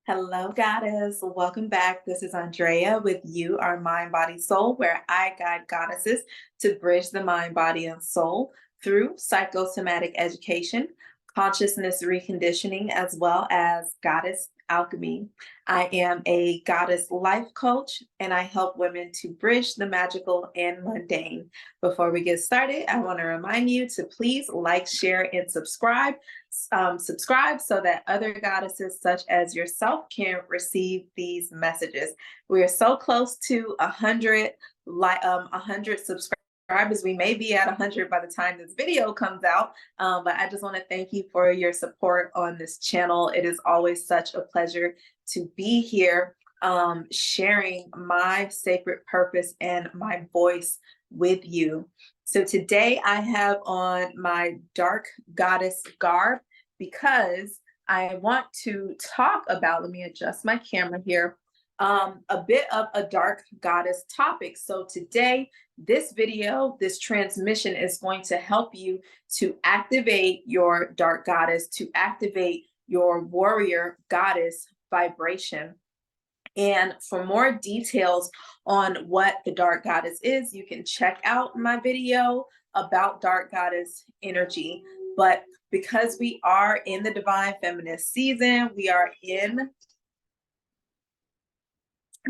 Hello, Goddess. Welcome back. This is Andrea with You Are Mind, Body, Soul, where I guide goddesses to bridge the mind, body, and soul through psychosomatic education, consciousness reconditioning, as well as goddess alchemy. I am a goddess life coach and I help women to bridge the magical and mundane. Before we get started, I want to remind you to please like, share, and subscribe so that other goddesses such as yourself can receive these messages. We are so close to 100 subscribers. We may be at 100 by the time this video comes out, but I just want to thank you for your support on this channel. It is always such a pleasure to be here, sharing my sacred purpose and my voice with you. So today I have on my dark goddess garb because I want to talk about, let me adjust my camera here, a bit of a dark goddess topic. So today, this video, this transmission is going to help you to activate your dark goddess, to activate your warrior goddess vibration. And for more details on what the dark goddess is, you can check out my video about dark goddess energy. But because we are in the divine feminist season, we are in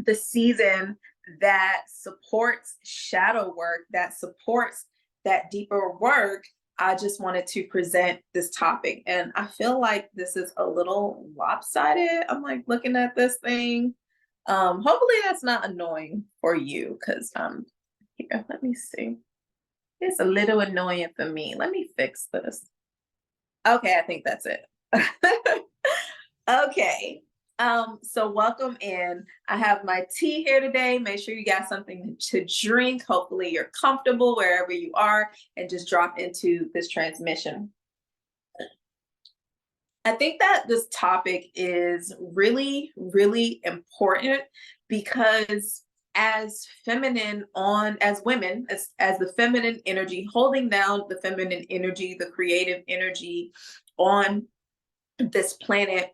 the season that supports shadow work, that supports that deeper work. I just wanted to present this topic. And I feel like this is a little lopsided. I'm like looking at this thing. Hopefully that's not annoying for you because here, let me see. It's a little annoying for me. Let me fix this. Okay, I think that's it. Okay. So welcome in. I have my tea here today. Make sure you got something to drink. Hopefully you're comfortable wherever you are and just drop into this transmission. I think that this topic is really, really important because as feminine as women, as the feminine energy, holding down the feminine energy, the creative energy on this planet,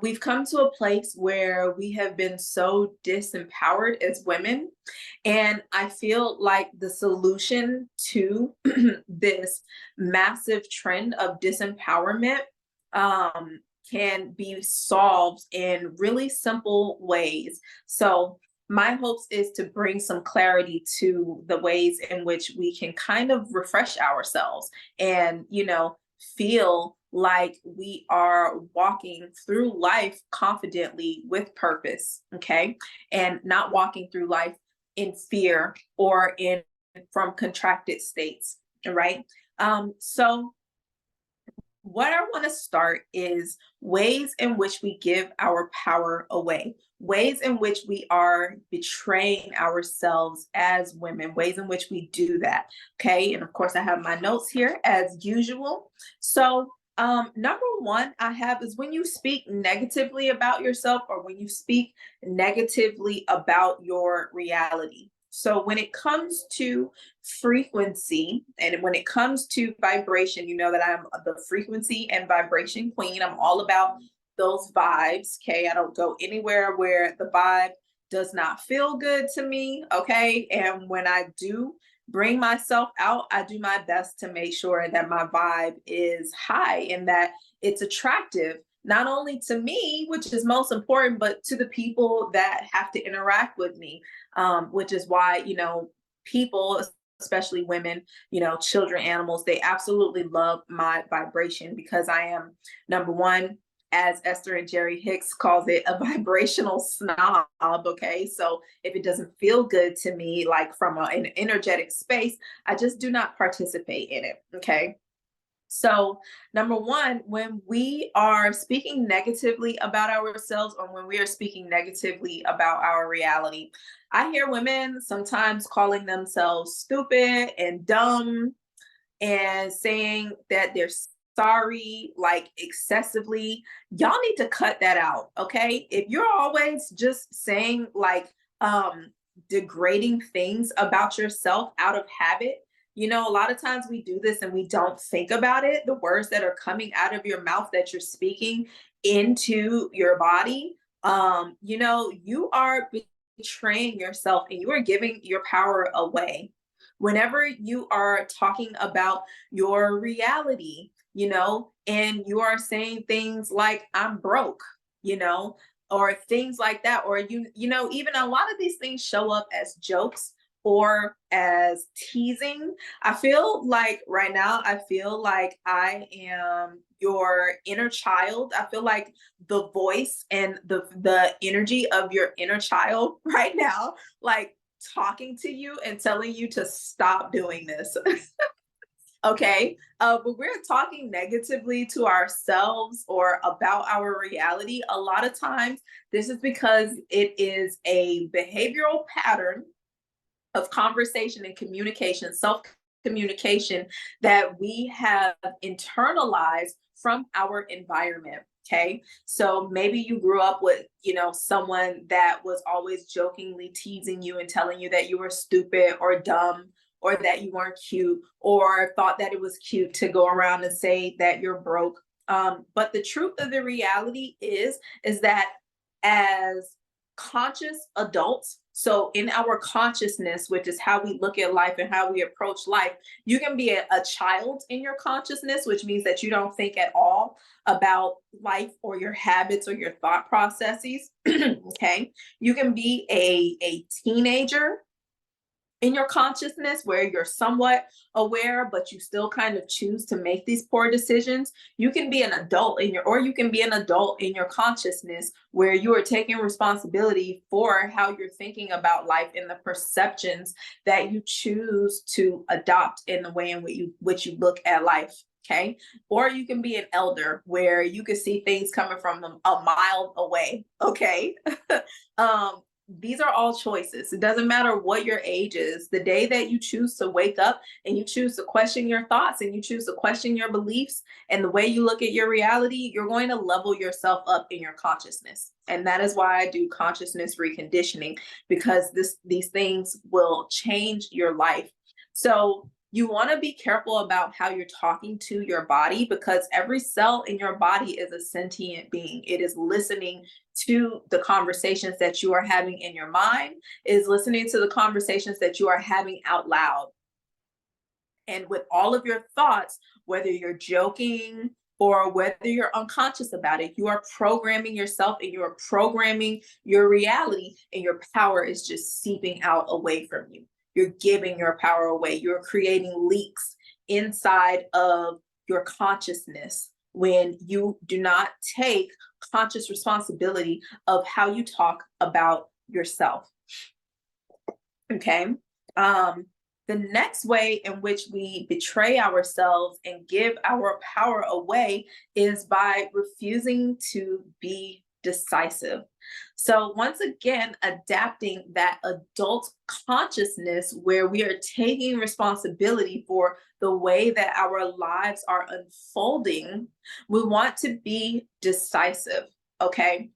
we've come to a place where we have been so disempowered as women. And I feel like the solution to this massive trend of disempowerment can be solved in really simple ways. So my hopes is to bring some clarity to the ways in which we can kind of refresh ourselves and, feel like we are walking through life confidently with purpose, okay? And not walking through life in fear or in from contracted states, right? So what I want to start is ways in which we give our power away, ways in which we are betraying ourselves as women, ways in which we do that. Okay. And of course, I have my notes here as usual. So, number one I have is when you speak negatively about yourself or when you speak negatively about your reality. So when it comes to frequency and when it comes to vibration, you know that I'm the frequency and vibration queen. I'm all about those vibes. Okay. I don't go anywhere where the vibe does not feel good to me. Okay. And when I do bring myself out, I do my best to make sure that my vibe is high and that it's attractive, not only to me, which is most important, but to the people that have to interact with me, which is why, people, especially women, children, animals, they absolutely love my vibration because I am, number one, as Esther and Jerry Hicks calls it, a vibrational snob. Okay. So if it doesn't feel good to me, like from an energetic space, I just do not participate in it. Okay. So, number one, when we are speaking negatively about ourselves or when we are speaking negatively about our reality, I hear women sometimes calling themselves stupid and dumb and saying that they're sorry, like excessively. Y'all need to cut that out, okay? If you're always just saying like degrading things about yourself out of habit, a lot of times we do this and we don't think about it. The words that are coming out of your mouth that you're speaking into your body You know, you are betraying yourself and you are giving your power away. Whenever you are talking about your reality, you know, and you are saying things like, I'm broke, you know, or things like that, or you know, even a lot of these things show up as jokes or as teasing. I feel like right now, I feel like I am your inner child. I feel like the voice and the energy of your inner child right now, like talking to you and telling you to stop doing this. Okay. But we're talking negatively to ourselves or about our reality. A lot of times, this is because it is a behavioral pattern of conversation and communication, self communication that we have internalized from our environment. Okay. So maybe you grew up with, you know, someone that was always jokingly teasing you and telling you that you were stupid or dumb or that you weren't cute or thought that it was cute to go around and say that you're broke. But the truth of the reality is that as conscious adults, so in our consciousness, which is how we look at life and how we approach life, you can be a child in your consciousness, which means that you don't think at all about life or your habits or your thought processes. Okay. You can be a teenager in your consciousness where you're somewhat aware but you still kind of choose to make these poor decisions. You can be an adult in your or you can be an adult in your consciousness where you are taking responsibility for how you're thinking about life and the perceptions that you choose to adopt in the way in which you look at life. Okay. Or you can be an elder where you can see things coming from a mile away. Okay. um these are all choices. It doesn't matter what your age is. The day that you choose to wake up and you choose to question your thoughts and you choose to question your beliefs and the way you look at your reality, you're going to level yourself up in your consciousness. And that is why I do consciousness reconditioning, because these things will change your life. So you want to be careful about how you're talking to your body, because every cell in your body is a sentient being. It is listening to the conversations that you are having in your mind, is listening to the conversations that you are having out loud. And with all of your thoughts, whether you're joking or whether you're unconscious about it, you are programming yourself and you are programming your reality, and your power is just seeping out away from you. You're giving your power away. You're creating leaks inside of your consciousness when you do not take conscious responsibility of how you talk about yourself. Okay. Um, the next way in which we betray ourselves and give our power away is by refusing to be decisive. So, once again, adapting that adult consciousness where we are taking responsibility for the way that our lives are unfolding, we want to be decisive. Okay.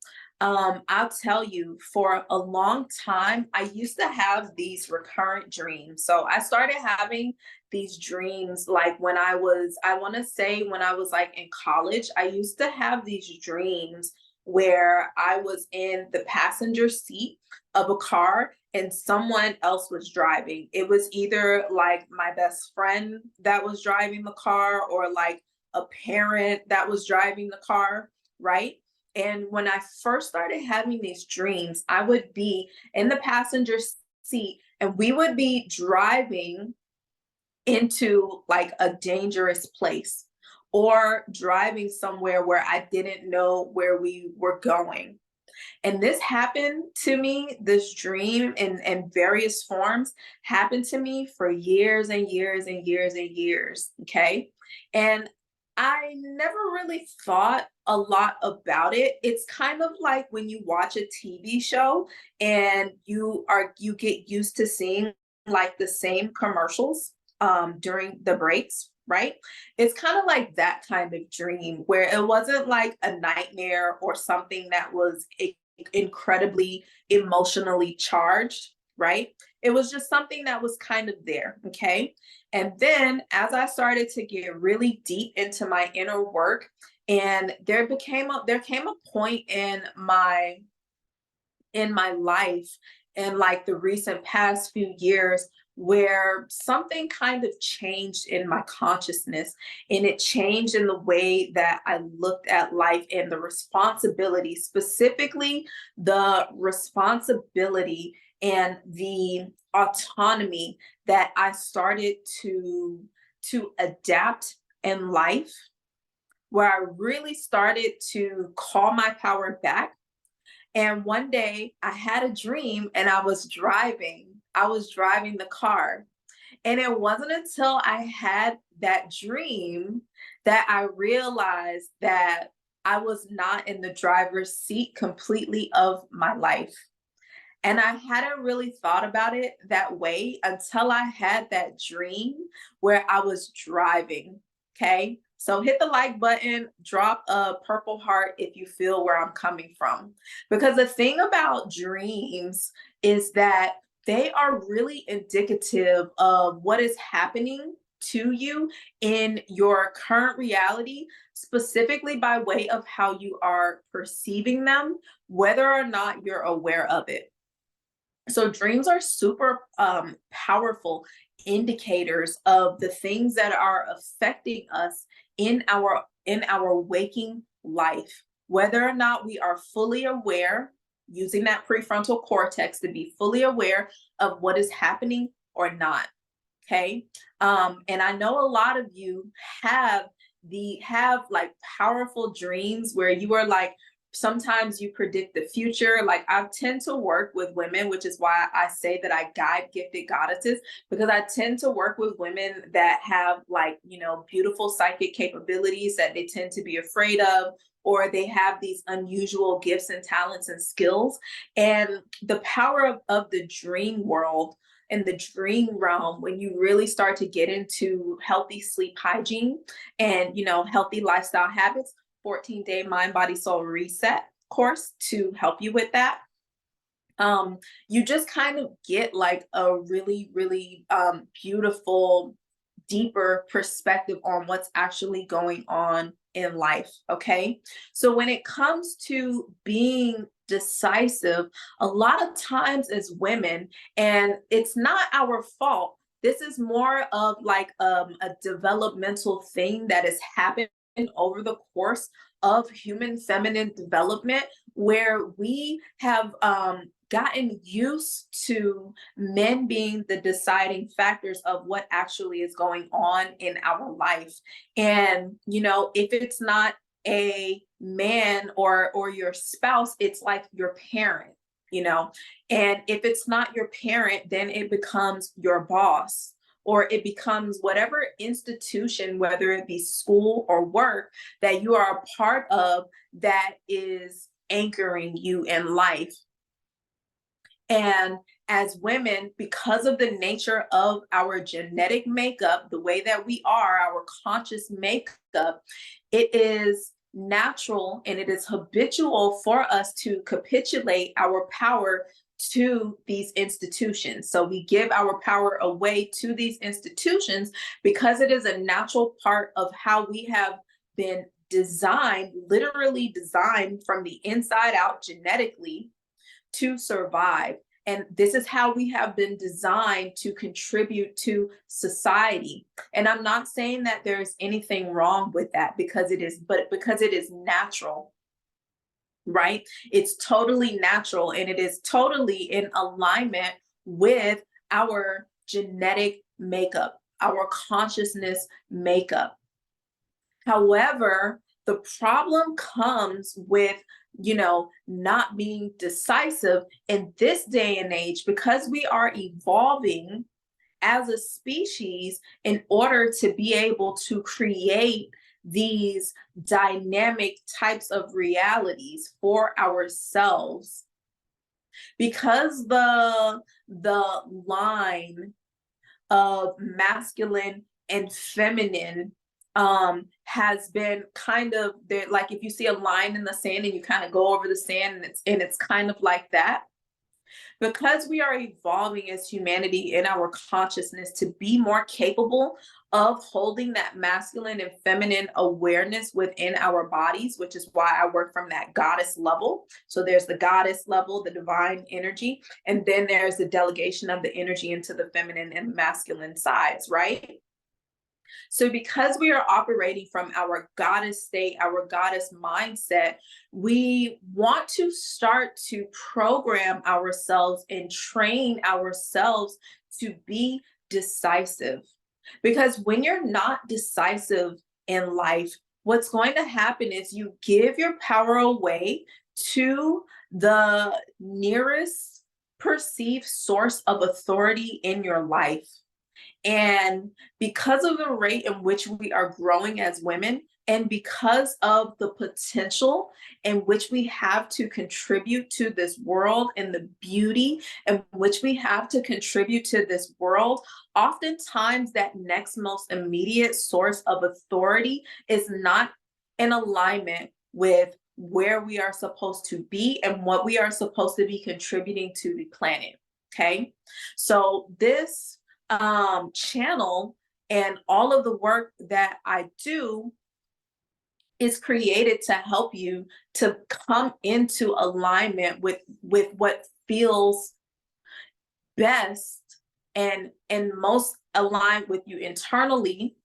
I'll tell you, for a long time, I used to have these recurrent dreams. So I started having these dreams like I want to say when I was like in college, I used to have these dreams where I was in the passenger seat of a car and someone else was driving. It was either like my best friend that was driving the car or like a parent that was driving the car, right? And when I first started having these dreams, I would be in the passenger seat and we would be driving into like a dangerous place or driving somewhere where I didn't know where we were going. And this happened to me, this dream in various forms happened to me for years and years and years and years. Okay. And I never really thought a lot about it. It's kind of like when you watch a TV show and you get used to seeing like the same commercials during the breaks, right? It's kind of like that kind of dream where it wasn't like a nightmare or something that was incredibly emotionally charged, right? It was just something that was kind of there, okay? And then as I started to get really deep into my inner work, and there came a point in in my life in like the recent past few years where something kind of changed in my consciousness, and it changed in the way that I looked at life and the responsibility, specifically the responsibility and the autonomy that I started to adapt in life, where I really started to call my power back. And one day I had a dream and I was driving. I was driving the car. And it wasn't until I had that dream that I realized that I was not in the driver's seat completely of my life. And I hadn't really thought about it that way until I had that dream where I was driving. Okay. So hit the like button, drop a purple heart if you feel where I'm coming from. Because the thing about dreams is that they are really indicative of what is happening to you in your current reality, specifically by way of how you are perceiving them, whether or not you're aware of it. So dreams are super powerful indicators of the things that are affecting us in our waking life, whether or not we are fully aware, using that prefrontal cortex to be fully aware of what is happening or not. Okay. And I know a lot of you have have like powerful dreams where you are like, sometimes you predict the future. Like I tend to work with women, which is why I say that I guide gifted goddesses, because I tend to work with women that have like, you know, beautiful psychic capabilities that they tend to be afraid of, or they have these unusual gifts and talents and skills. And the power of the dream world and the dream realm, when you really start to get into healthy sleep hygiene and, you know, healthy lifestyle habits, 14-day mind, body, soul reset course to help you with that. You just kind of get like a really, really beautiful, deeper perspective on what's actually going on in life. Okay. So when it comes to being decisive, a lot of times as women, and it's not our fault, this is more of like a developmental thing that has happened over the course of human feminine development, where we have gotten used to men being the deciding factors of what actually is going on in our life. And, you know, if it's not a man or your spouse, it's like your parent, you know. And if it's not your parent, then it becomes your boss, or it becomes whatever institution, whether it be school or work, that you are a part of that is anchoring you in life. And as women, because of the nature of our genetic makeup, the way that we are, our conscious makeup, it is natural and it is habitual for us to capitulate our power to these institutions. So we give our power away to these institutions because it is a natural part of how we have been designed, literally designed from the inside out genetically to survive. And this is how we have been designed to contribute to society. And I'm not saying that there's anything wrong with that, because it is, but because it is natural, right? It's totally natural and it is totally in alignment with our genetic makeup, our consciousness makeup. However, the problem comes with, you know, not being decisive in this day and age, because we are evolving as a species in order to be able to create these dynamic types of realities for ourselves. Because the line of masculine and feminine has been kind of there. Like if you see a line in the sand and you kind of go over the sand, and it's kind of like that. Because we are evolving as humanity in our consciousness to be more capable of holding that masculine and feminine awareness within our bodies, which is why I work from that goddess level. So there's the goddess level, the divine energy, and then there's the delegation of the energy into the feminine and masculine sides, right? So because we are operating from our goddess state, our goddess mindset, we want to start to program ourselves and train ourselves to be decisive. Because when you're not decisive in life, what's going to happen is you give your power away to the nearest perceived source of authority in your life. And because of the rate in which we are growing as women, and because of the potential in which we have to contribute to this world and the beauty in which we have to contribute to this world, oftentimes that next most immediate source of authority is not in alignment with where we are supposed to be and what we are supposed to be contributing to the planet. Okay. So this channel and all of the work that I do is created to help you to come into alignment with what feels best and most aligned with you internally,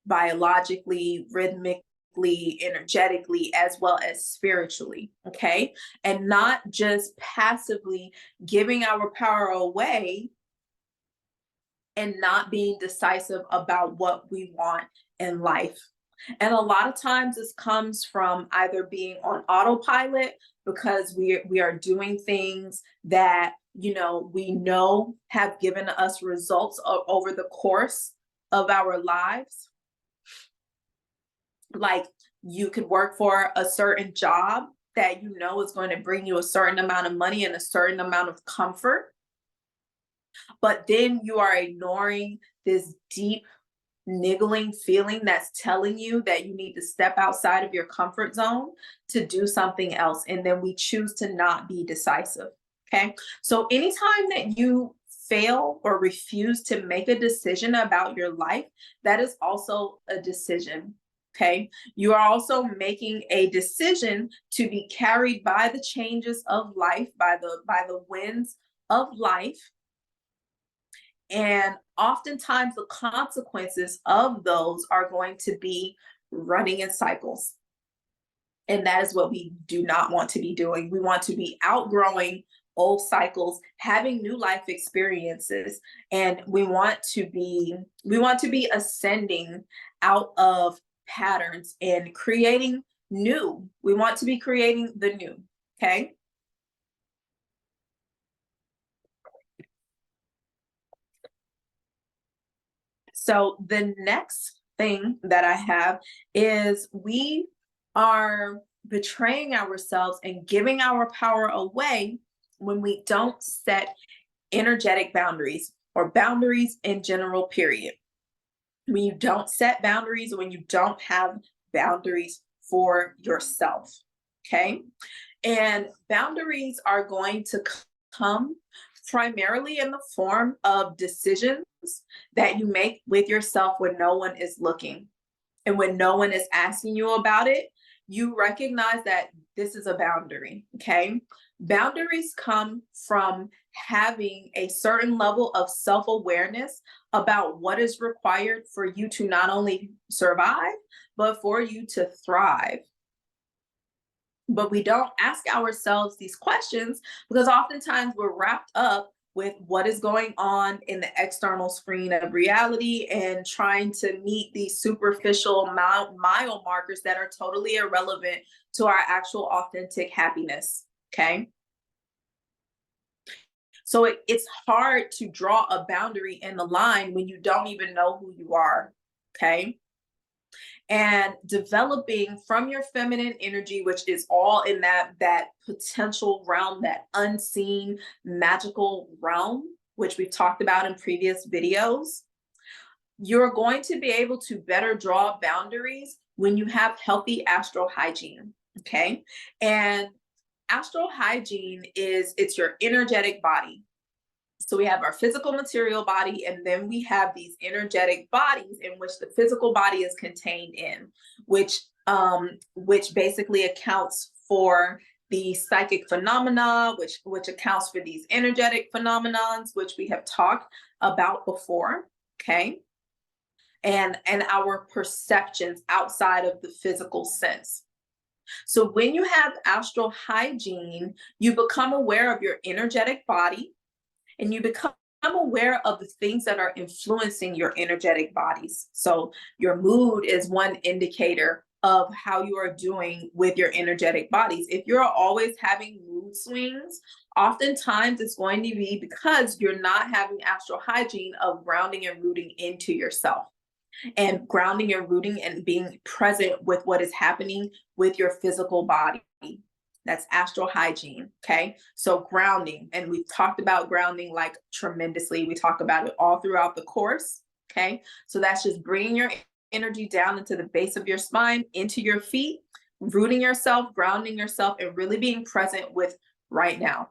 biologically, rhythmically, energetically, as well as spiritually. Okay, and not just passively giving our power away and not being decisive about what we want in life. And a lot of times this comes from either being on autopilot because we are doing things that we know have given us results over the course of our lives. Like, you could work for a certain job that you know is going to bring you a certain amount of money and a certain amount of comfort, but then you are ignoring this deep niggling feeling that's telling you that you need to step outside of your comfort zone to do something else. And then we choose to not be decisive. Okay. So anytime that you fail or refuse to make a decision about your life, that is also a decision. Okay. You are also making a decision to be carried by the changes of life, by the winds of life. And oftentimes the consequences of those are going to be running in cycles. And that is what we do not want to be doing. We want to be outgrowing old cycles, having new life experiences, and we want to be ascending out of patterns and creating new. We want to be creating the new, okay? So the next thing that I have is we are betraying ourselves and giving our power away when we don't set energetic boundaries or boundaries in general, period. When you don't set boundaries, when you don't have boundaries for yourself, okay? And boundaries are going to come primarily in the form of decisions that you make with yourself when no one is looking. And when no one is asking you about it, you recognize that this is a boundary, okay? Boundaries come from having a certain level of self-awareness about what is required for you to not only survive, but for you to thrive. But we don't ask ourselves these questions because oftentimes we're wrapped up with what is going on in the external screen of reality and trying to meet these superficial mile markers that are totally irrelevant to our actual authentic happiness. Okay. So it's hard to draw a boundary in the line when you don't even know who you are. Okay. And developing from your feminine energy, which is all in that potential realm, that unseen magical realm, which we've talked about in previous videos, you're going to be able to better draw boundaries when you have healthy astral hygiene. Okay. And astral hygiene it's your energetic body. So we have our physical material body, and then we have these energetic bodies in which the physical body is contained in, which basically accounts for the psychic phenomena, which accounts for these energetic phenomenons, which we have talked about before, okay? And our perceptions outside of the physical sense. So when you have astral hygiene, you become aware of your energetic body, and you become aware of the things that are influencing your energetic bodies. So your mood is one indicator of how you are doing with your energetic bodies. If you're always having mood swings, oftentimes it's going to be because you're not having astral hygiene of grounding and rooting into yourself, and grounding and rooting and being present with what is happening with your physical body. That's astral hygiene. Okay. So grounding, and we've talked about grounding like tremendously. We talk about it all throughout the course. Okay. So that's just bringing your energy down into the base of your spine, into your feet, rooting yourself, grounding yourself, and really being present with right now.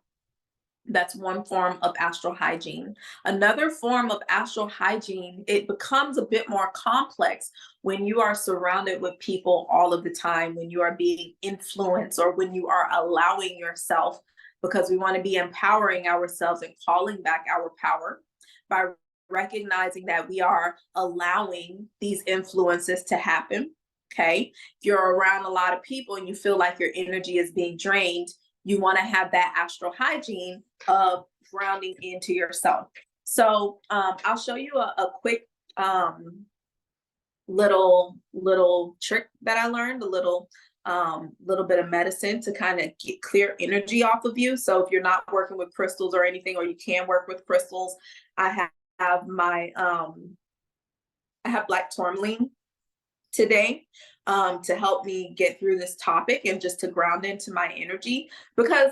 That's one form of astral hygiene. Another form of astral hygiene, it becomes a bit more complex when you are surrounded with people all of the time, when you are being influenced, or when you are allowing yourself, because we want to be empowering ourselves and calling back our power by recognizing that we are allowing these influences to happen. Okay. If you're around a lot of people and you feel like your energy is being drained, you want to have that astral hygiene of grounding into yourself. So I'll show you a quick little trick that I learned, a little bit of medicine to kind of get clear energy off of you. So if you're not working with crystals or anything, or you can work with crystals, I have my I have black tourmaline today to help me get through this topic and just to ground into my energy, because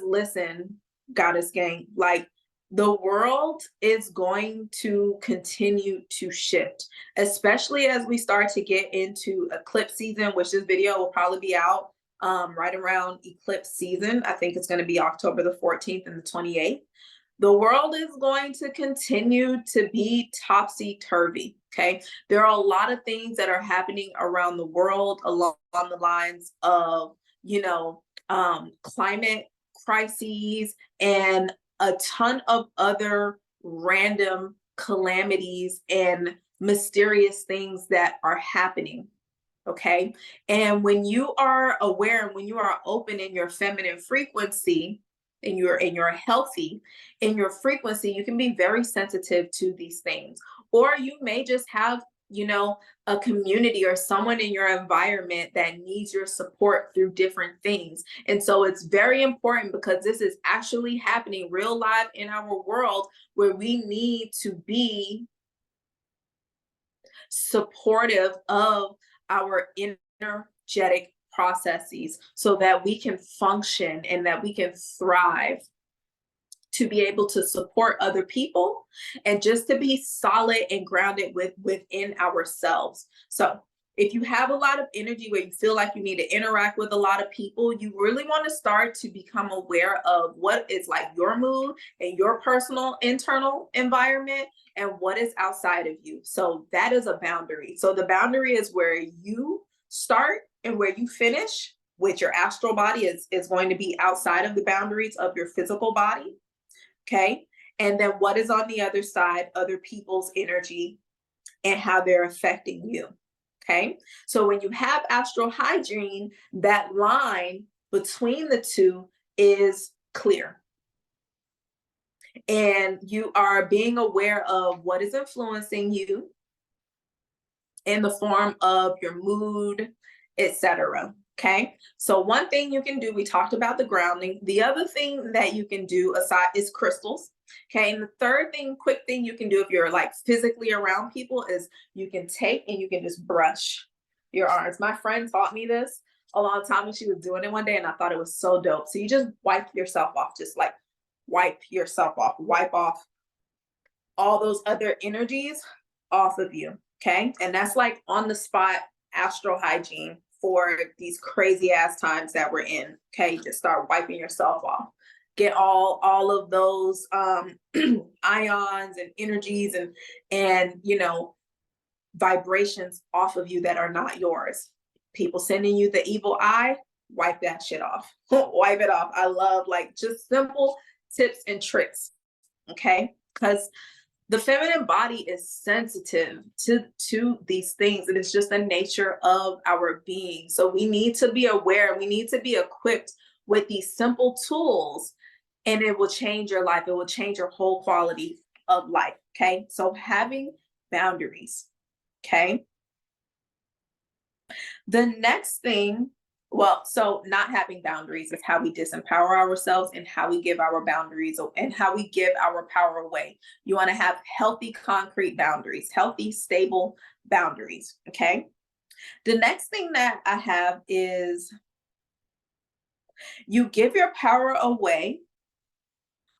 listen, Goddess Gang, like, the world is going to continue to shift, especially as we start to get into eclipse season, which this video will probably be out right around eclipse season. I think it's going to be October the 14th and the 28th. The world is going to continue to be topsy-turvy, okay? There are a lot of things that are happening around the world along the lines of, climate crises and a ton of other random calamities and mysterious things that are happening, okay? And when you are aware, and when you are open in your feminine frequency, and you're healthy in your frequency, you can be very sensitive to these things. Or you may just have, a community or someone in your environment that needs your support through different things. And so it's very important, because this is actually happening real live in our world, where we need to be supportive of our energetic processes so that we can function and that we can thrive, to be able to support other people, and just to be solid and grounded within ourselves. So if you have a lot of energy where you feel like you need to interact with a lot of people, you really want to start to become aware of what is like your mood and your personal internal environment, and what is outside of you. So that is a boundary. So the boundary is where you start and where you finish with your astral body is going to be outside of the boundaries of your physical body. Okay. And then what is on the other side, other people's energy and how they're affecting you. Okay. So when you have astral hygiene, that line between the two is clear. And you are being aware of what is influencing you in the form of your mood, etc. Okay, so one thing you can do, we talked about the grounding. The other thing that you can do aside is crystals. Okay, and the third thing, quick thing you can do if you're like physically around people, is you can take and you can just brush your arms. My friend taught me this a long time, and she was doing it one day, and I thought it was so dope. So you just wipe yourself off, just like wipe yourself off, wipe off all those other energies off of you. Okay, and that's like on the spot astral hygiene for these crazy ass times that we're in. Okay, just start wiping yourself off. get all of those ions and energies and vibrations off of you that are not yours. People sending you the evil eye, wipe that shit off. Wipe it off. I love like just simple tips and tricks. Okay. Because the feminine body is sensitive to these things. And it's just the nature of our being. So we need to be aware, we need to be equipped with these simple tools, and it will change your life. It will change your whole quality of life. Okay. So having boundaries. Okay. The next thing, well, so not having boundaries is how we disempower ourselves and how we give our boundaries and how we give our power away. You want to have healthy, concrete boundaries, healthy, stable boundaries. Okay. The next thing that I have is you give your power away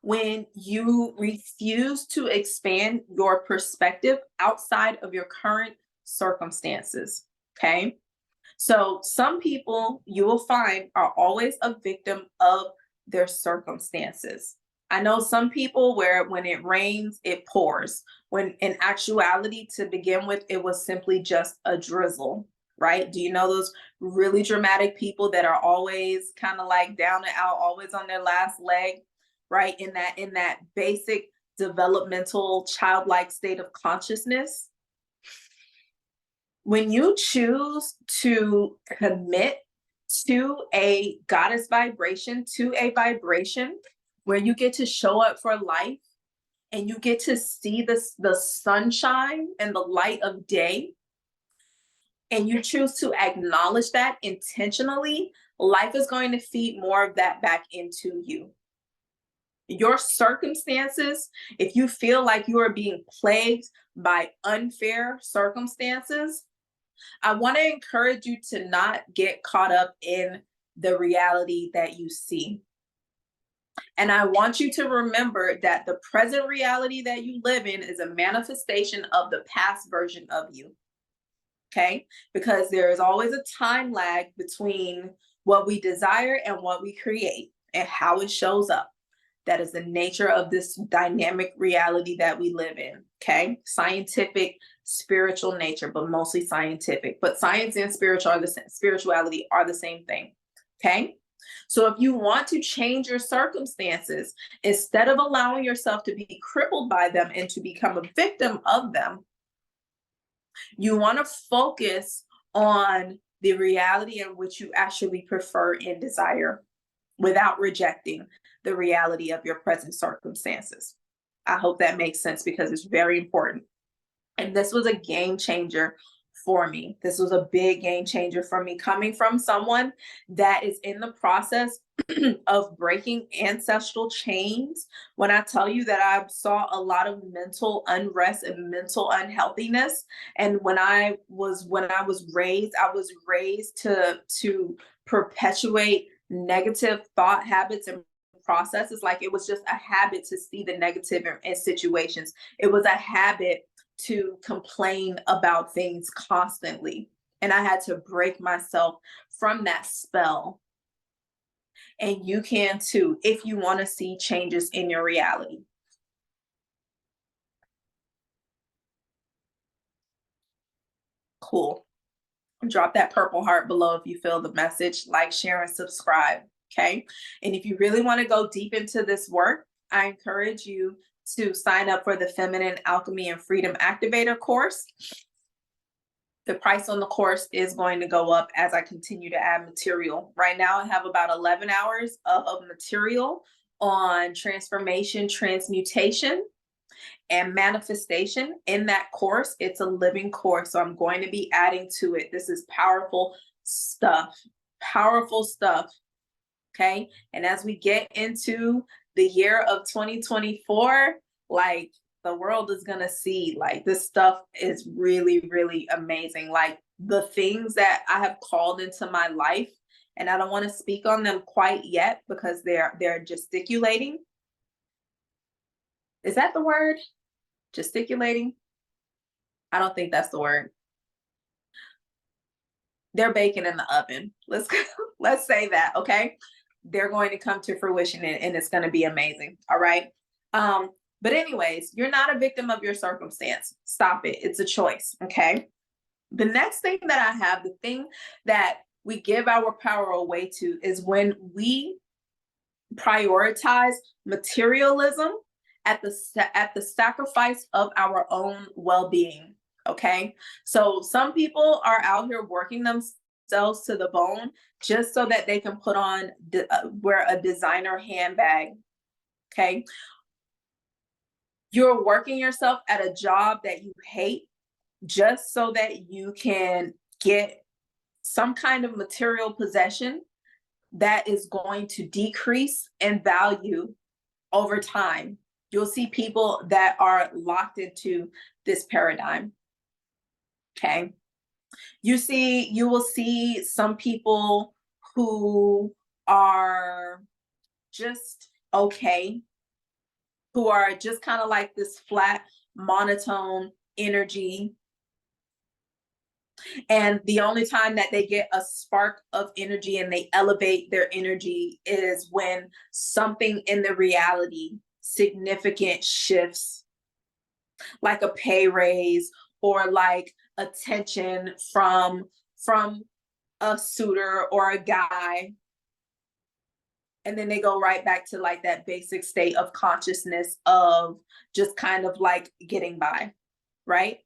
when you refuse to expand your perspective outside of your current circumstances. Okay. So some people you will find are always a victim of their circumstances. I know some people where when it rains, it pours. When in actuality, to begin with, it was simply just a drizzle, right? Do you know those really dramatic people that are always kind of like down and out, always on their last leg, right? In that basic developmental childlike state of consciousness. When you choose to commit to a goddess vibration, to a vibration where you get to show up for life and you get to see the sunshine and the light of day, and you choose to acknowledge that intentionally, life is going to feed more of that back into you. Your circumstances, if you feel like you are being plagued by unfair circumstances, I want to encourage you to not get caught up in the reality that you see. And I want you to remember that the present reality that you live in is a manifestation of the past version of you. Okay? Because there is always a time lag between what we desire and what we create and how it shows up. That is the nature of this dynamic reality that we live in. Okay. Scientific, spiritual nature, but mostly scientific. But science and spirituality are the same thing. Okay. So if you want to change your circumstances, instead of allowing yourself to be crippled by them and to become a victim of them, you want to focus on the reality in which you actually prefer and desire without rejecting the reality of your present circumstances. I hope that makes sense because it's very important. And this was a game changer for me. This was a big game changer for me, coming from someone that is in the process of breaking ancestral chains. When I tell you that I saw a lot of mental unrest and mental unhealthiness, and when I was raised, I was raised to perpetuate negative thought habits and processes. Like it was just a habit to see the negative in situations. It was a habit to complain about things constantly. And I had to break myself from that spell. And you can too, if you want to see changes in your reality. Cool. Drop that purple heart below if you feel the message, like, share, and subscribe. Okay. And if you really want to go deep into this work, I encourage you to sign up for the Feminine Alchemy and Freedom Activator course. The price on the course is going to go up as I continue to add material. Right now, I have about 11 hours of material on transformation, transmutation, and manifestation in that course. It's a living course, so I'm going to be adding to it. This is powerful stuff, powerful stuff. Okay. And as we get into the year of 2024, like the world is going to see like this stuff is really, really amazing. Like the things that I have called into my life, and I don't want to speak on them quite yet because they're gesticulating. Is that the word? Gesticulating? I don't think that's the word. They're baking in the oven. Let's say that, okay? they're going to come to fruition, and it's going to be amazing. All right. But anyways, you're not a victim of your circumstance. Stop it. It's a choice. Okay. The next thing that I have, the thing that we give our power away to, is when we prioritize materialism at the sacrifice of our own well-being. Okay. So some people are out here working themselves to the bone just so that they can put on wear a designer handbag. Okay. You're working yourself at a job that you hate just so that you can get some kind of material possession that is going to decrease in value over time. You'll see people that are locked into this paradigm. Okay. You will see some people who are just okay, who are just kind of like this flat, monotone energy. And the only time that they get a spark of energy and they elevate their energy is when something in the reality significant shifts, like a pay raise or like attention from a suitor or a guy. And then they go right back to like that basic state of consciousness of just kind of like getting by, right?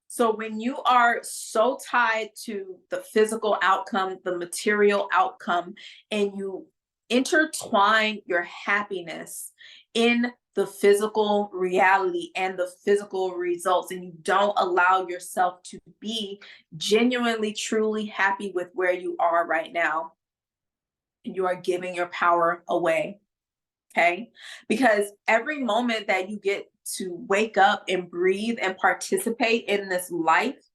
So when you are so tied to the physical outcome, the material outcome, and you intertwine your happiness in the physical reality and the physical results, and you don't allow yourself to be genuinely, truly happy with where you are right now, you are giving your power away. Okay. Because every moment that you get to wake up and breathe and participate in this life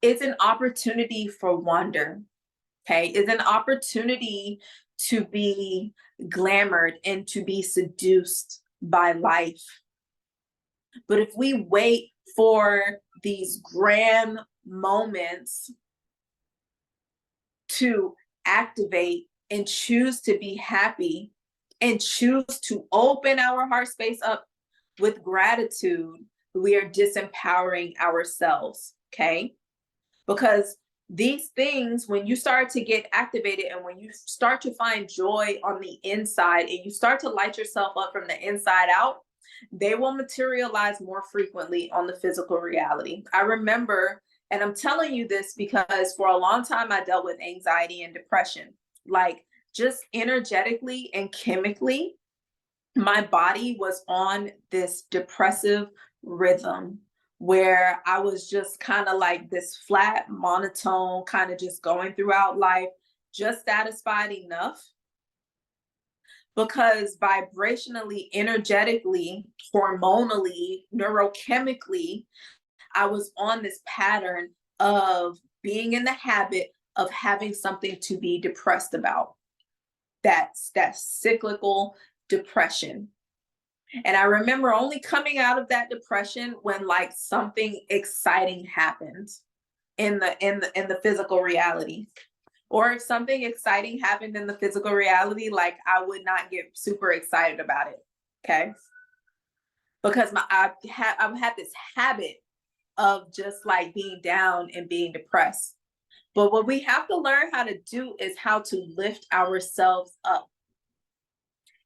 is an opportunity for wonder. Okay. Is an opportunity to be glamored and to be seduced by life. But if we wait for these grand moments to activate and choose to be happy and choose to open our heart space up with gratitude, we are disempowering ourselves. Okay. Because these things, when you start to get activated and when you start to find joy on the inside and you start to light yourself up from the inside out, they will materialize more frequently on the physical reality. I remember, and I'm telling you this because for a long time I dealt with anxiety and depression. Like, just energetically and chemically, my body was on this depressive rhythm where I was just kind of like this flat, monotone, kind of just going throughout life, just satisfied enough. Because vibrationally, energetically, hormonally, neurochemically, I was on this pattern of being in the habit of having something to be depressed about. That's that cyclical depression. And I remember only coming out of that depression when like something exciting happened in the physical reality. Or if something exciting happened in the physical reality, like I would not get super excited about it. Okay. Because I've had this habit of just like being down and being depressed. But what we have to learn how to do is how to lift ourselves up.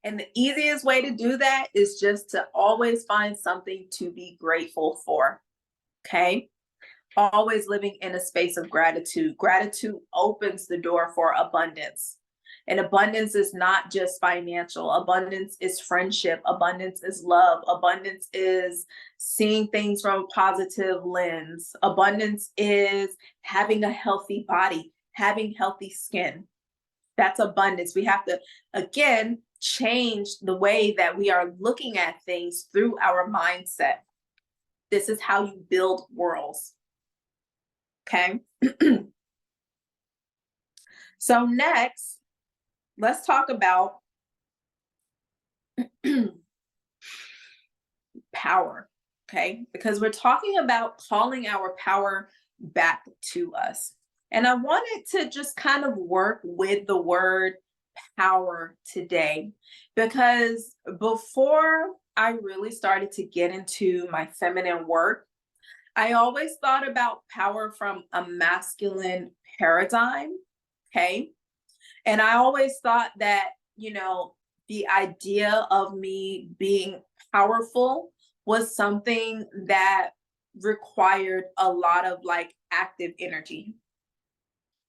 And the easiest way to do that is just to always find something to be grateful for. Okay. Always living in a space of gratitude. Gratitude opens the door for abundance. And abundance is not just financial. Abundance is friendship. Abundance is love. Abundance is seeing things from a positive lens. Abundance is having a healthy body, having healthy skin. That's abundance. We have to, again, change the way that we are looking at things through our mindset. This is how you build worlds. Okay. So next, let's talk about power. Okay. Because we're talking about calling our power back to us. And I wanted to just kind of work with the word power today, because before I really started to get into my feminine work, I always thought about power from a masculine paradigm. Okay. And I always thought that, the idea of me being powerful was something that required a lot of like active energy,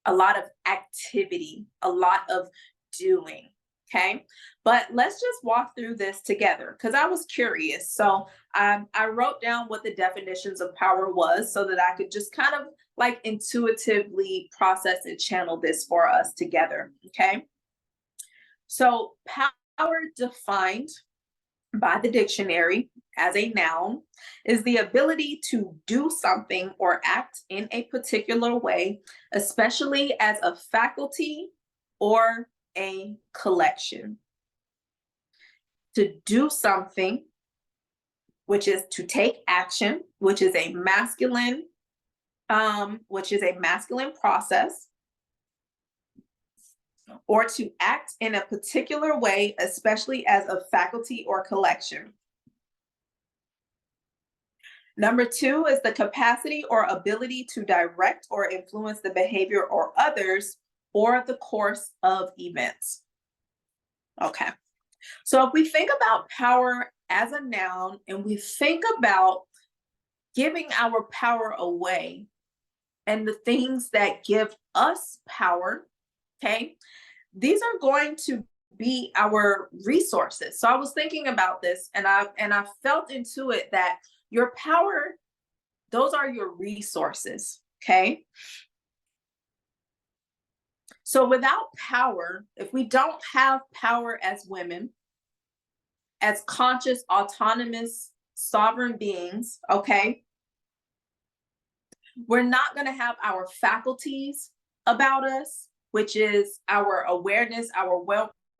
a lot of activity, a lot of doing. Okay. But let's just walk through this together because I was curious. So I wrote down what the definitions of power was so that I could just kind of like intuitively process and channel this for us together. Okay. So power defined by the dictionary as a noun is the ability to do something or act in a particular way, especially as a faculty or a collection. To do something, which is to take action, which is a masculine process, or to act in a particular way, especially as a faculty or collection. Number two is the capacity or ability to direct or influence the behavior or others or the course of events. Okay. So if we think about power as a noun and we think about giving our power away and the things that give us power, okay, these are going to be our resources. So I was thinking about this and I felt into it that your power, those are your resources, okay? So without power, if we don't have power as women, as conscious, autonomous, sovereign beings, okay, we're not going to have our faculties about us, which is our awareness, our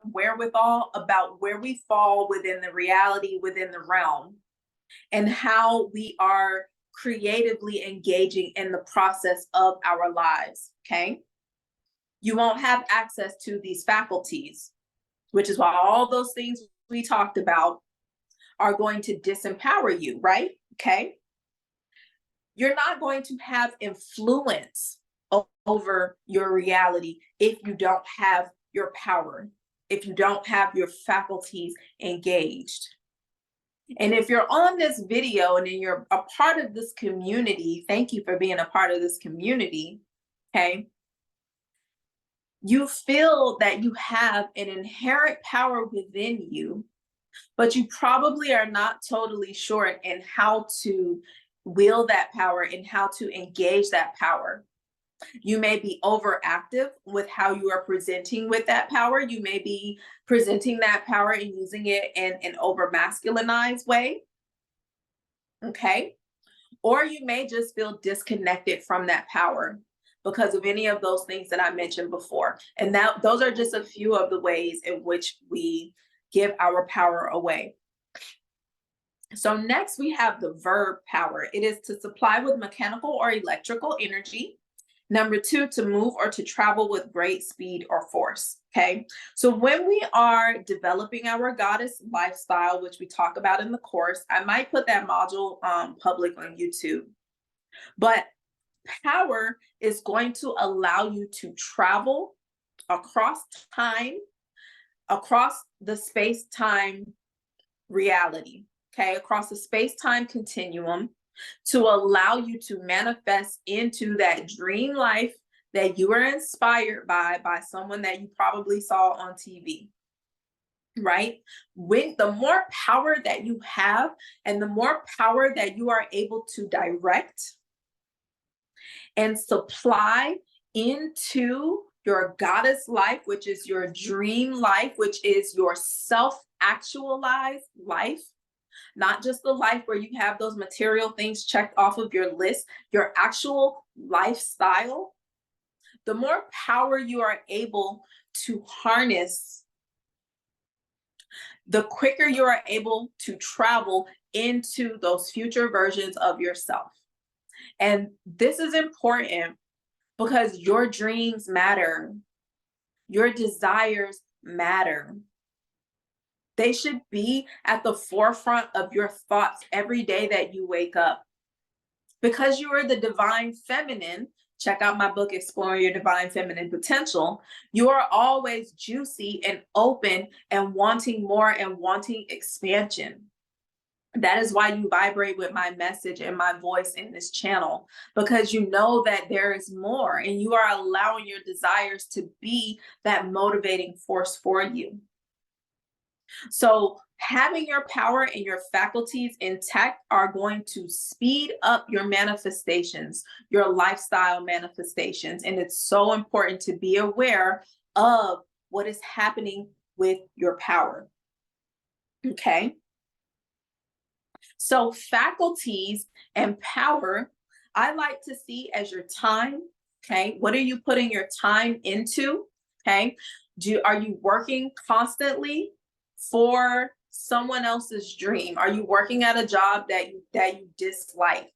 wherewithal about where we fall within the reality, within the realm, and how we are creatively engaging in the process of our lives, okay? You won't have access to these faculties, which is why all those things we talked about are going to disempower you, right? Okay. You're not going to have influence over your reality if you don't have your power, if you don't have your faculties engaged. And if you're on this video and then you're a part of this community, thank you for being a part of this community, okay? You feel that you have an inherent power within you, but you probably are not totally sure in how to wield that power and how to engage that power. You may be overactive with how you are presenting with that power. You may be presenting that power and using it in an over masculinized way. Okay. Or you may just feel disconnected from that power because of any of those things that I mentioned before. And those are just a few of the ways in which we give our power away. So next we have the verb power. It is to supply with mechanical or electrical energy. Number two, to move or to travel with great speed or force. Okay. So when we are developing our goddess lifestyle, which we talk about in the course, I might put that module public on YouTube. But power is going to allow you to travel across time, across the space-time reality, okay, across the space-time continuum, to allow you to manifest into that dream life that you were inspired by someone that you probably saw on TV, right? With the more power that you have and the more power that you are able to direct and supply into your goddess life, which is your dream life, which is your self-actualized life, not just the life where you have those material things checked off of your list, your actual lifestyle, the more power you are able to harness, the quicker you are able to travel into those future versions of yourself. And this is important because your dreams matter. Your desires matter. They should be at the forefront of your thoughts every day that you wake up. Because you are the divine feminine, check out my book, Exploring Your Divine Feminine Potential. You are always juicy and open and wanting more and wanting expansion. That is why you vibrate with my message and my voice in this channel, because you know that there is more and you are allowing your desires to be that motivating force for you. So having your power and your faculties intact are going to speed up your manifestations, your lifestyle manifestations. And it's so important to be aware of what is happening with your power. Okay. So faculties and power, I like to see as your time. Okay. What are you putting your time into? Okay. Are you working constantly for someone else's dream? Are you working at a job that you dislike?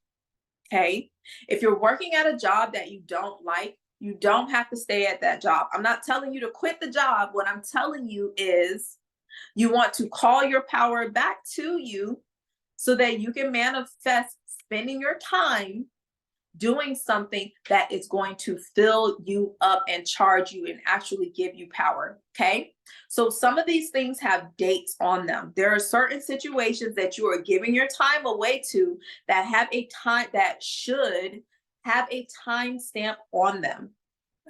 Okay. If you're working at a job that you don't like, you don't have to stay at that job. I'm not telling you to quit the job. What I'm telling you is you want to call your power back to you so that you can manifest spending your time doing something that is going to fill you up and charge you and actually give you power. Okay. So some of these things have dates on them. There are certain situations that you are giving your time away to that have a time, that should have a time stamp on them.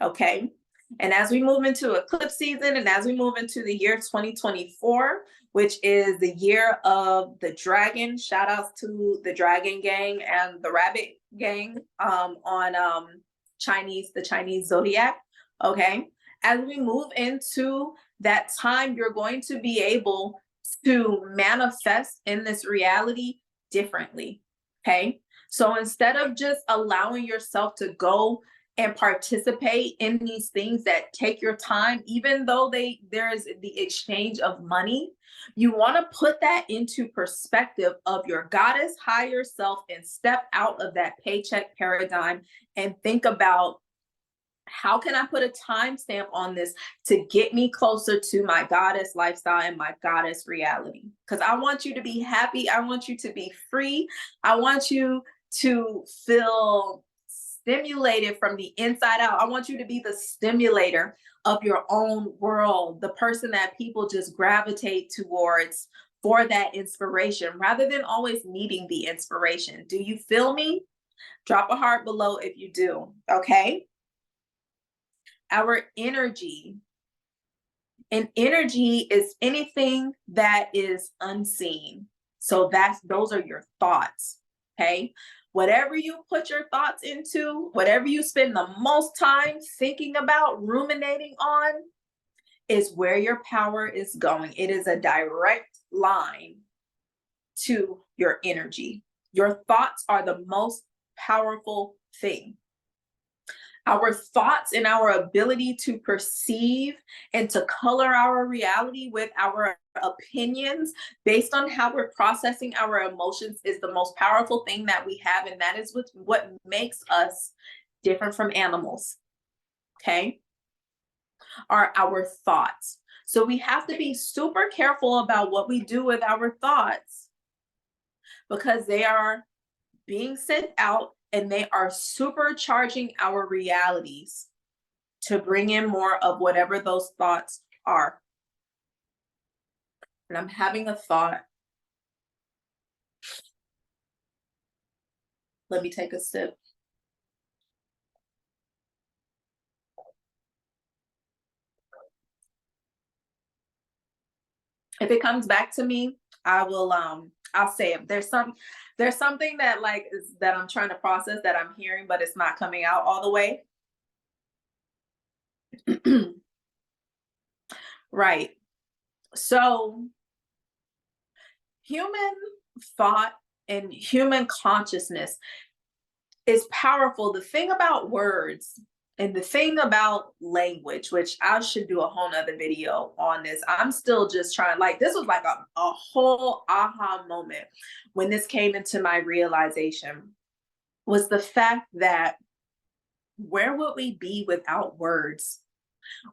Okay. And as we move into eclipse season and as we move into the year 2024, which is the year of the dragon, shout outs to the dragon gang and the rabbit gang on the Chinese zodiac. Okay. As we move into that time, you're going to be able to manifest in this reality differently. Okay. So instead of just allowing yourself to go and participate in these things that take your time, even though there's the exchange of money, you want to put that into perspective of your goddess higher self and step out of that paycheck paradigm and think about, how can I put a timestamp on this to get me closer to my goddess lifestyle and my goddess reality? Because I want you to be happy. I want you to be free. I want you to feel stimulated from the inside out. I want you to be the stimulator of your own world, the person that people just gravitate towards for that inspiration rather than always needing the inspiration. Do you feel me? Drop a heart below if you do. Okay. Our energy. And energy is anything that is unseen. So those are your thoughts. Okay. Whatever you put your thoughts into, whatever you spend the most time thinking about, ruminating on, is where your power is going. It is a direct line to your energy. Your thoughts are the most powerful thing. Our thoughts and our ability to perceive and to color our reality with our opinions based on how we're processing our emotions is the most powerful thing that we have. And that is what makes us different from animals. Okay. Are our thoughts. So we have to be super careful about what we do with our thoughts because they are being sent out and they are supercharging our realities to bring in more of whatever those thoughts are. And I'm having a thought. Let me take a sip. If it comes back to me, I will I'll say it. There's something that that I'm trying to process that I'm hearing, but it's not coming out all the way. Right. So human thought and human consciousness is powerful. The thing about words and the thing about language, which I should do a whole nother video on this. I'm still just trying, this was like a whole aha moment when this came into my realization, was the fact that where would we be without words?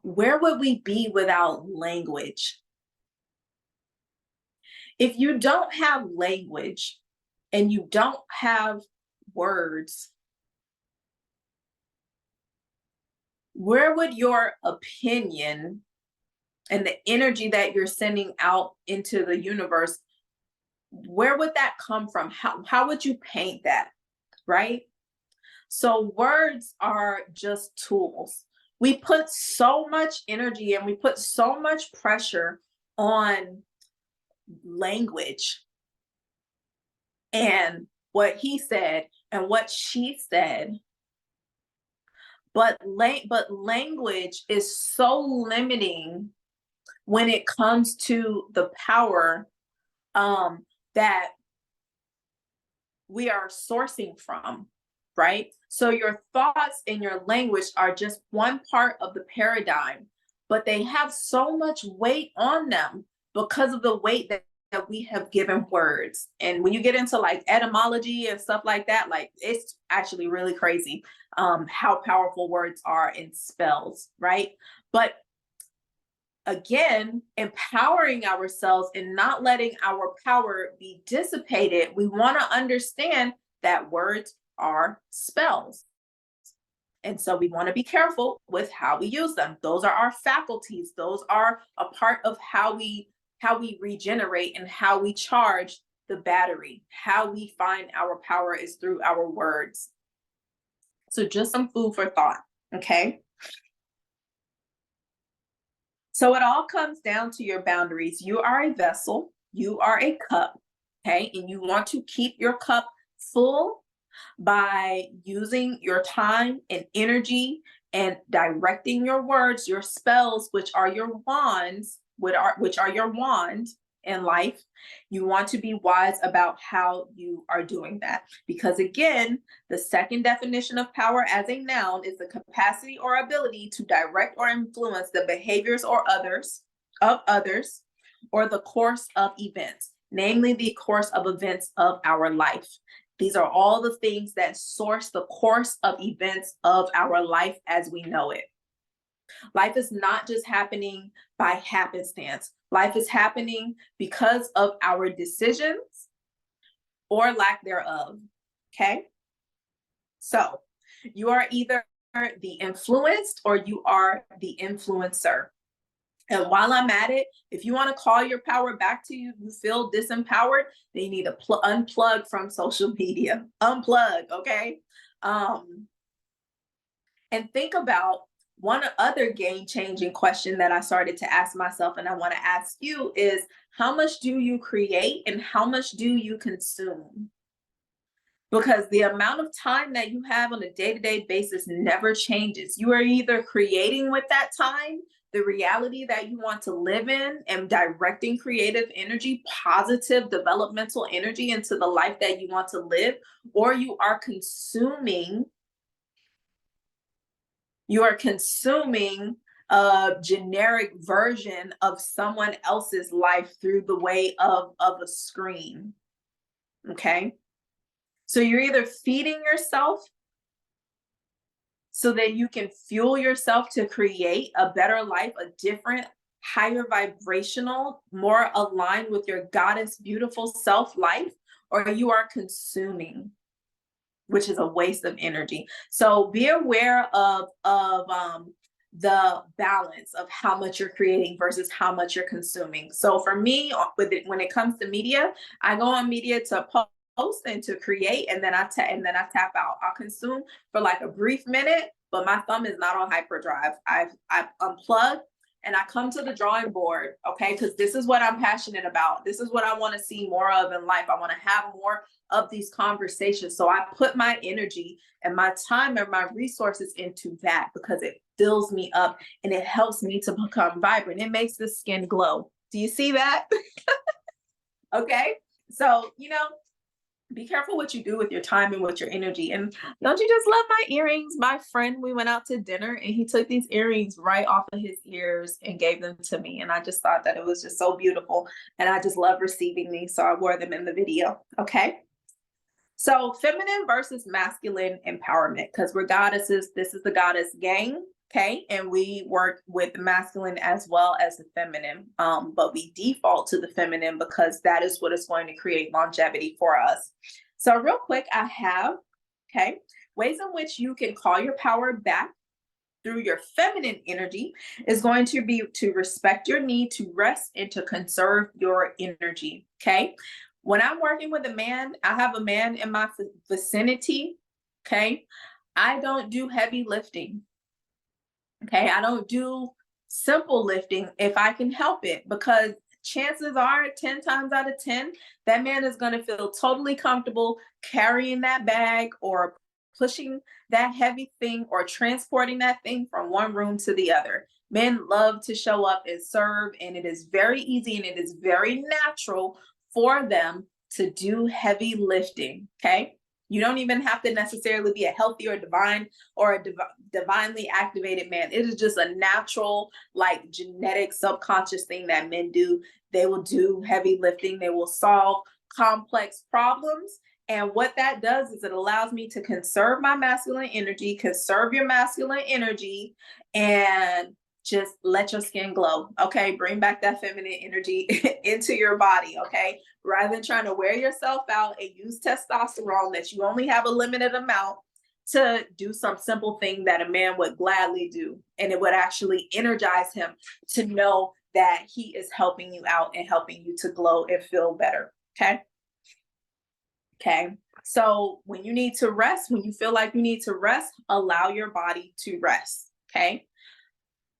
Where would we be without language? If you don't have language and you don't have words, where would your opinion and the energy that you're sending out into the universe, where would that come from? How would you paint that, right? So words are just tools. We put so much energy and we put so much pressure on language and what he said and what she said. But language is so limiting when it comes to the power that we are sourcing from, right? So your thoughts and your language are just one part of the paradigm, but they have so much weight on them because of the weight that we have given words. And when you get into like etymology and stuff like that, like it's actually really crazy how powerful words are in spells, right? But again, empowering ourselves and not letting our power be dissipated, we want to understand that words are spells. And so we want to be careful with how we use them. Those are our faculties. Those are a part of how we regenerate and how we charge the battery. How we find our power is through our words. So just some food for thought, okay? So it all comes down to your boundaries. You are a vessel, you are a cup, okay? And you want to keep your cup full by using your time and energy and directing your words, your spells, which are your wands, which are your wand in life. You want to be wise about how you are doing that. Because again, the second definition of power as a noun is the capacity or ability to direct or influence the behaviors or others or the course of events, namely the course of events of our life. These are all the things that source the course of events of our life as we know it. Life is not just happening by happenstance. Life is happening because of our decisions or lack thereof, okay? So you are either the influenced or you are the influencer. And while I'm at it, if you want to call your power back to you, you feel disempowered, then you need to unplug from social media. Unplug, okay? And think about one other game-changing question that I started to ask myself, and I want to ask you is, how much do you create and how much do you consume? Because the amount of time that you have on a day-to-day basis never changes. You are either creating with that time the reality that you want to live in and directing creative energy, positive developmental energy into the life that you want to live, or you are consuming a generic version of someone else's life through the way of a screen, okay? So you're either feeding yourself so that you can fuel yourself to create a better life, a different, higher vibrational, more aligned with your goddess, beautiful self life, or you are consuming, which is a waste of energy. So be aware of the balance of how much you're creating versus how much you're consuming. So for me, when it comes to media, I go on media to post and to create, and then I tap out. I'll consume for like a brief minute, but my thumb is not on hyperdrive. I've unplugged and I come to the drawing board, okay? Because this is what I'm passionate about. This is what I want to see more of in life. I want to have more of these conversations. So I put my energy and my time and my resources into that because it fills me up and it helps me to become vibrant. It makes the skin glow. Do you see that? Okay. So, be careful what you do with your time and with your energy. And don't you just love my earrings? My friend, we went out to dinner and he took these earrings right off of his ears and gave them to me. And I just thought that it was just so beautiful. And I just love receiving these. So I wore them in the video. Okay. So feminine versus masculine empowerment, because we're goddesses. This is the goddess gang. Okay, and we work with the masculine as well as the feminine, but we default to the feminine because that is what is going to create longevity for us. So real quick, I have, okay, ways in which you can call your power back through your feminine energy is going to be to respect your need to rest and to conserve your energy. Okay, when I'm working with a man, I have a man in my vicinity. Okay, I don't do heavy lifting. Okay, I don't do simple lifting if I can help it, because chances are 10 times out of 10, that man is going to feel totally comfortable carrying that bag or pushing that heavy thing or transporting that thing from one room to the other. Men love to show up and serve, and it is very easy and it is very natural for them to do heavy lifting. Okay. You don't even have to necessarily be a healthy or divine or a divinely activated man. It is just a natural, like genetic, subconscious thing that men do. They will do heavy lifting. They will solve complex problems. And what that does is it allows me to conserve my masculine energy, conserve your masculine energy, and just let your skin glow. Okay. Bring back that feminine energy into your body. Okay. Rather than trying to wear yourself out and use testosterone that you only have a limited amount to do some simple thing that a man would gladly do. And it would actually energize him to know that he is helping you out and helping you to glow and feel better. Okay. Okay. So when you need to rest, when you feel like you need to rest, allow your body to rest. Okay.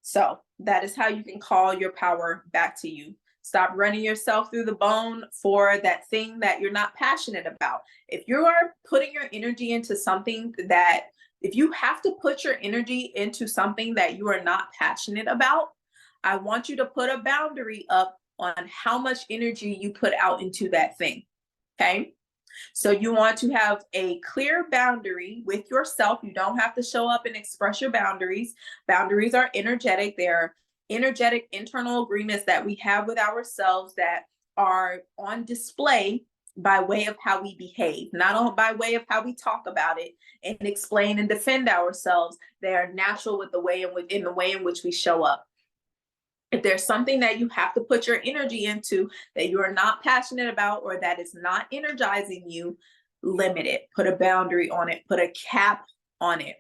So that is how you can call your power back to you. Stop running yourself through the bone for that thing that you're not passionate about. If you are putting your energy into something that, if you have to put your energy into something that you are not passionate about, I want you to put a boundary up on how much energy you put out into that thing. Okay. So you want to have a clear boundary with yourself. You don't have to show up and express your boundaries. Boundaries are energetic. They're energetic internal agreements that we have with ourselves that are on display by way of how we behave, not on by way of how we talk about it and explain and defend ourselves. They are natural with the way in the way in which we show up. If there's something that you have to put your energy into that you are not passionate about or that is not energizing you, limit it, put a boundary on it, put a cap on it.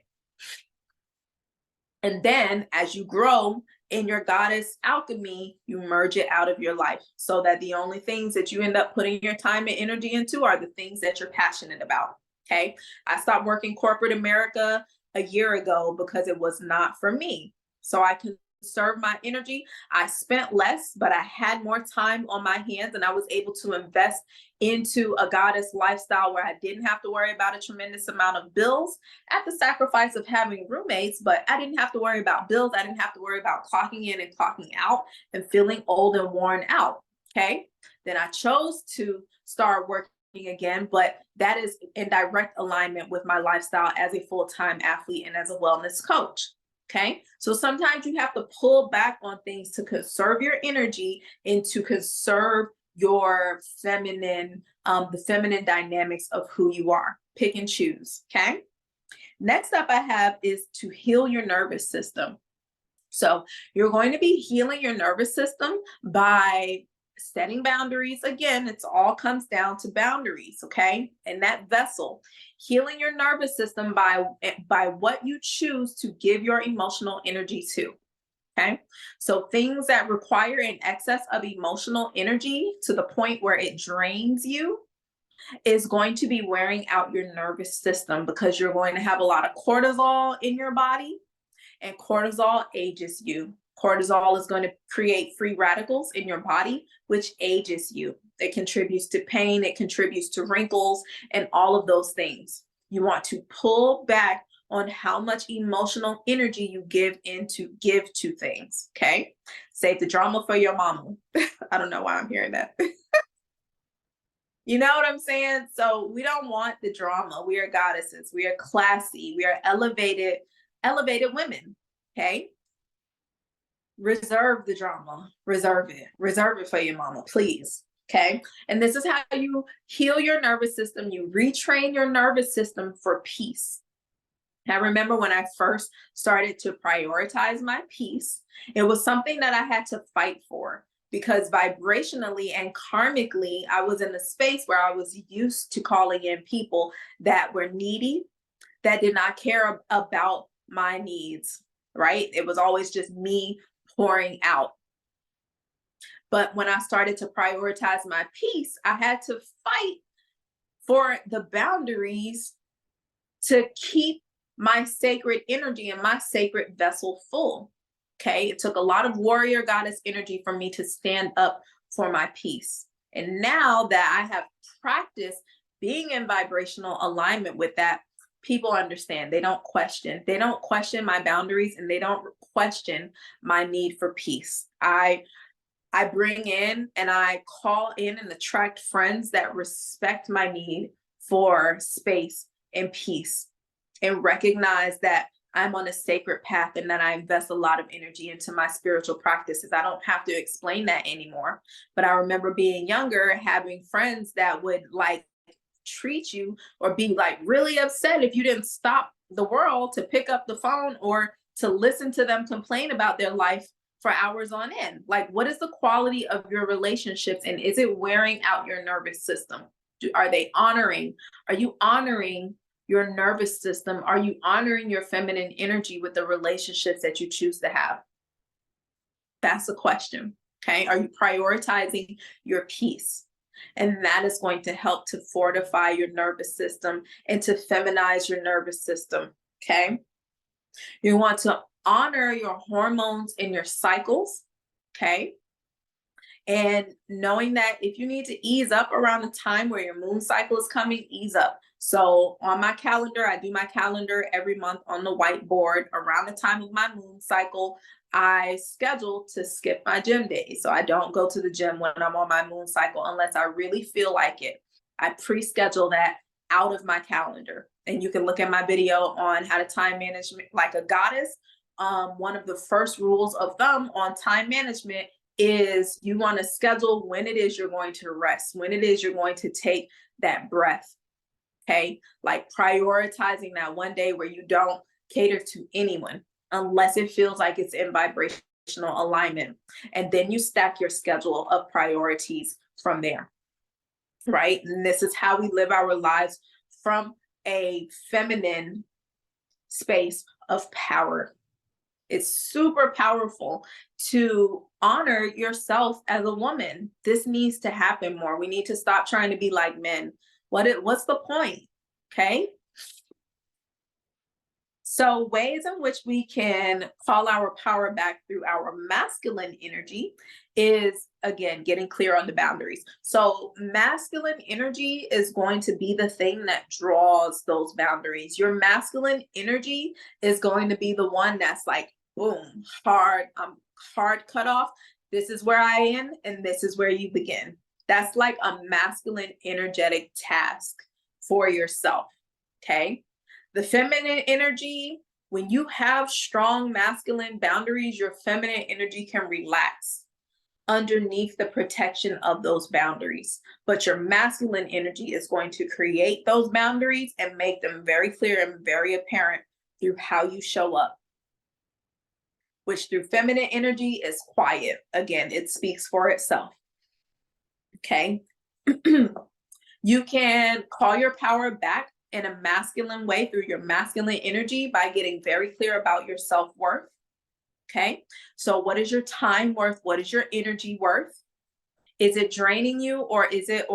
And then as you grow in your goddess alchemy, you merge it out of your life so that the only things that you end up putting your time and energy into are the things that you're passionate about. Okay. I stopped working corporate America a year ago because it was not for me. So I can conserve my energy. I spent less, but I had more time on my hands and I was able to invest into a goddess lifestyle where I didn't have to worry about a tremendous amount of bills at the sacrifice of having roommates, but I didn't have to worry about bills. I didn't have to worry about clocking in and clocking out and feeling old and worn out. Okay. Then I chose to start working again, but that is in direct alignment with my lifestyle as a full-time athlete and as a wellness coach. Okay. So sometimes you have to pull back on things to conserve your energy and to conserve your feminine, the feminine dynamics of who you are. Pick and choose. Okay. Next up I have is to heal your nervous system. So you're going to be healing your nervous system by setting boundaries. Again, it's all comes down to boundaries, okay? And that vessel, healing your nervous system by what you choose to give your emotional energy to. Okay. So things that require an excess of emotional energy to the point where it drains you is going to be wearing out your nervous system because you're going to have a lot of cortisol in your body, and cortisol ages you. Cortisol is going to create free radicals in your body, which ages you. It contributes to pain, it contributes to wrinkles, and all of those things. You want to pull back on how much emotional energy you give to things. Okay. Save the drama for your mama. I don't know why I'm hearing that. You know what I'm saying? So we don't want the drama. We are goddesses. We are classy. We are elevated women. Okay. Reserve the drama. Reserve it for your mama, please. Okay. And this is how you heal your nervous system. You retrain your nervous system for peace. I remember when I first started to prioritize my peace, it was something that I had to fight for because vibrationally and karmically, I was in a space where I was used to calling in people that were needy, that did not care about my needs, right? It was always just me pouring out. But when I started to prioritize my peace, I had to fight for the boundaries to keep my sacred energy and my sacred vessel full. Okay. It took a lot of warrior goddess energy for me to stand up for my peace. And now that I have practiced being in vibrational alignment with that, people understand. They don't question. They don't question my boundaries and they don't question my need for peace. I bring in and I call in and attract friends that respect my need for space and peace and recognize that I'm on a sacred path and that I invest a lot of energy into my spiritual practices. I don't have to explain that anymore. But I remember being younger, having friends that would like treat you or be like really upset if you didn't stop the world to pick up the phone or to listen to them complain about their life for hours on end. Like, what is the quality of your relationships and is it wearing out your nervous system? Are they honoring? Are you honoring your nervous system? Are you honoring your feminine energy with the relationships that you choose to have? That's the question. Okay. Are you prioritizing your peace? And that is going to help to fortify your nervous system and to feminize your nervous system. Okay. You want to honor your hormones and your cycles. Okay. And knowing that if you need to ease up around the time where your moon cycle is coming, ease up. So on my calendar, I do my calendar every month on the whiteboard. Around the time of my moon cycle, I schedule to skip my gym days. So I don't go to the gym when I'm on my moon cycle unless I really feel like it. I pre-schedule that out of my calendar. And you can look at my video on how to time management like a goddess. One of the first rules of thumb on time management is you want to schedule when it is you're going to rest, when it is you're going to take that breath. Okay. Like prioritizing that one day where you don't cater to anyone unless it feels like it's in vibrational alignment. And then you stack your schedule of priorities from there. Right. And this is how we live our lives from a feminine space of power. It's super powerful to honor yourself as a woman. This needs to happen more. We need to stop trying to be like men. What's the point? Okay. So ways in which we can call our power back through our masculine energy is, again, getting clear on the boundaries. So masculine energy is going to be the thing that draws those boundaries. Your masculine energy is going to be the one that's like, boom, hard cut off. This is where I am and this is where you begin. That's like a masculine energetic task for yourself. Okay. The feminine energy, when you have strong masculine boundaries, your feminine energy can relax underneath the protection of those boundaries. But your masculine energy is going to create those boundaries and make them very clear and very apparent through how you show up, which through feminine energy is quiet. Again, it speaks for itself. Okay. You can call your power back in a masculine way through your masculine energy by getting very clear about your self-worth. Okay. So what is your time worth? What is your energy worth? Is it draining you or is it,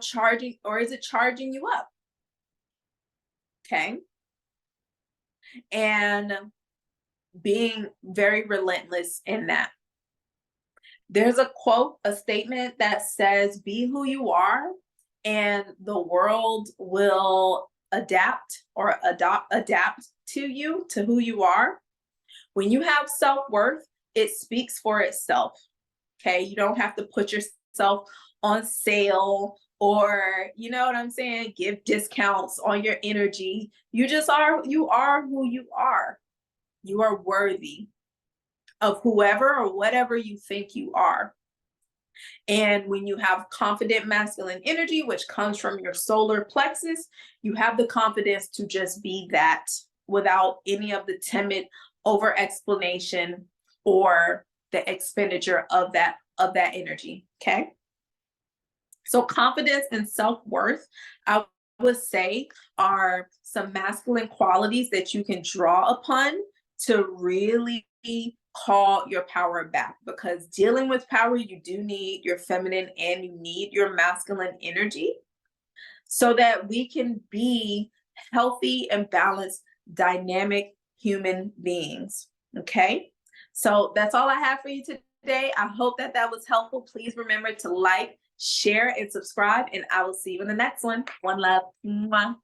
charging, or is it charging you up? Okay. And being very relentless in that. There's a quote, a statement that says, be who you are and the world will adapt to you, to who you are. When you have self-worth, it speaks for itself. Okay. You don't have to put yourself on sale or, you know what I'm saying? Give discounts on your energy. You are who you are. You are worthy of whoever or whatever you think you are. And when you have confident masculine energy, which comes from your solar plexus, you have the confidence to just be that without any of the timid over explanation or the expenditure of that energy. Okay. So confidence and self-worth, I would say, are some masculine qualities that you can draw upon to really call your power back, because dealing with power, you do need your feminine and you need your masculine energy so that we can be healthy and balanced, dynamic human beings. Okay. So that's all I have for you today. I hope that that was helpful. Please remember to like, share, and subscribe, and I will see you in the next one. One love. Mwah.